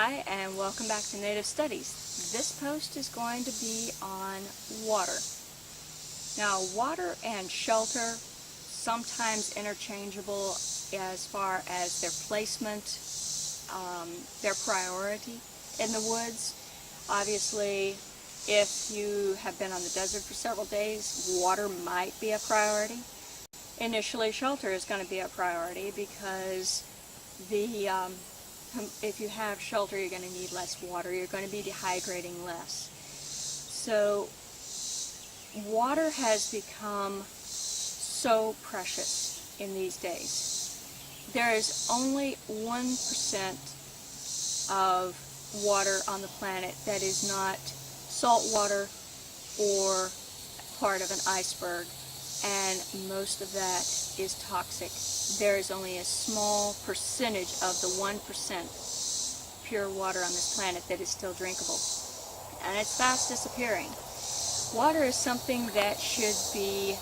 Hi, and welcome back to Native Studies. This post is going to be on water. Now, water and shelter, sometimes interchangeable as far as their placement, their priority in the woods. Obviously, if you have been on the desert for several days, water might be a priority. Initially, shelter is going to be a priority because if you have shelter, you're going to need less water. You're going to be dehydrating less. So water has become so precious in these days. There is only 1% of water on the planet that is not salt water or part of an iceberg, and most of that is toxic. There is only a small percentage of the 1% pure water on this planet that is still drinkable, and it's fast disappearing. Water is something that should be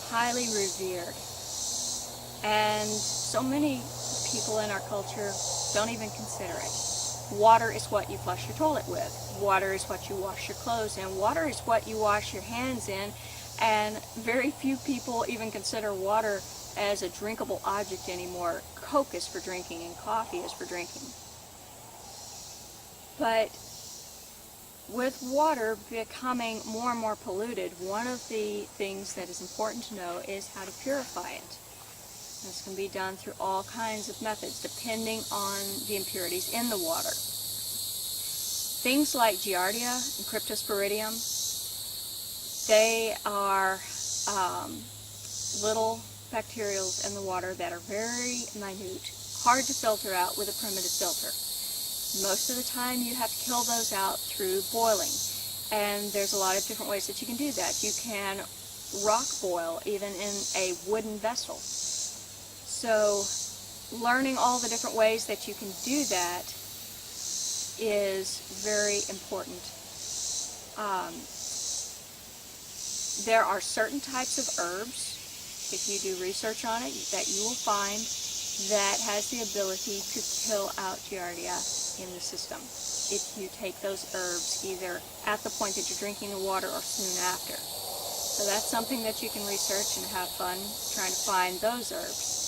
highly revered, and so many people in our culture don't even consider it. Water is what you flush your toilet with. Water is what you wash your clothes in. Water is what you wash your hands in. And very few people even consider water as a drinkable object anymore. Coke is for drinking and coffee is for drinking. But with water becoming more and more polluted, one of the things that is important to know is how to purify it. This can be done through all kinds of methods depending on the impurities in the water. Things like Giardia and Cryptosporidium, they are little bacterials in the water that are very minute, hard to filter out with a primitive filter. Most of the time you have to kill those out through boiling, and there's a lot of different ways that you can do that. You can rock boil even in a wooden vessel. So learning all the different ways that you can do that is very important. There are certain types of herbs, if you do research on it, that you will find that has the ability to kill out Giardia in the system if you take those herbs either at the point that you're drinking the water or soon after. So that's something that you can research and have fun trying to find those herbs.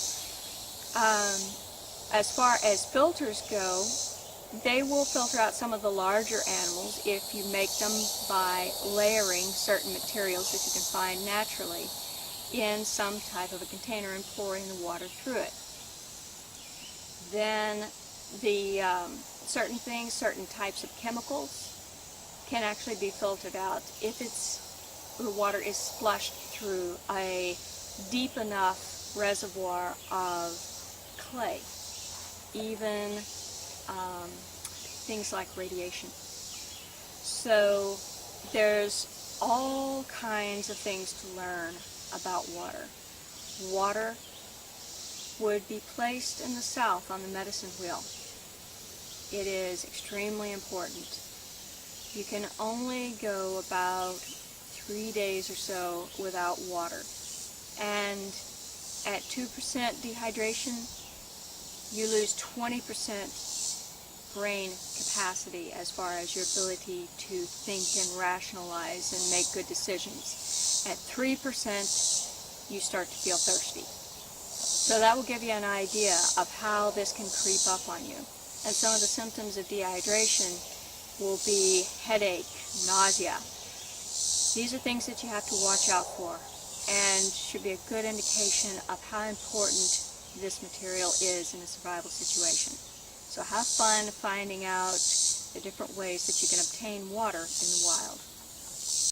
As far as filters go, they will filter out some of the larger animals if you make them by layering certain materials that you can find naturally in some type of a container and pouring the water through it. Then the certain types of chemicals can actually be filtered out if the water is splashed through a deep enough reservoir of clay, even things like radiation. So there's all kinds of things to learn about water. Water would be placed in the south on the medicine wheel. It is extremely important. You can only go about 3 days or so without water, and at 2% dehydration you lose 20% brain capacity as far as your ability to think and rationalize and make good decisions. At 3% you start to feel thirsty. So that will give you an idea of how this can creep up on you. And some of the symptoms of dehydration will be headache, nausea. These are things that you have to watch out for and should be a good indication of how important this material is in a survival situation. So have fun finding out the different ways that you can obtain water in the wild.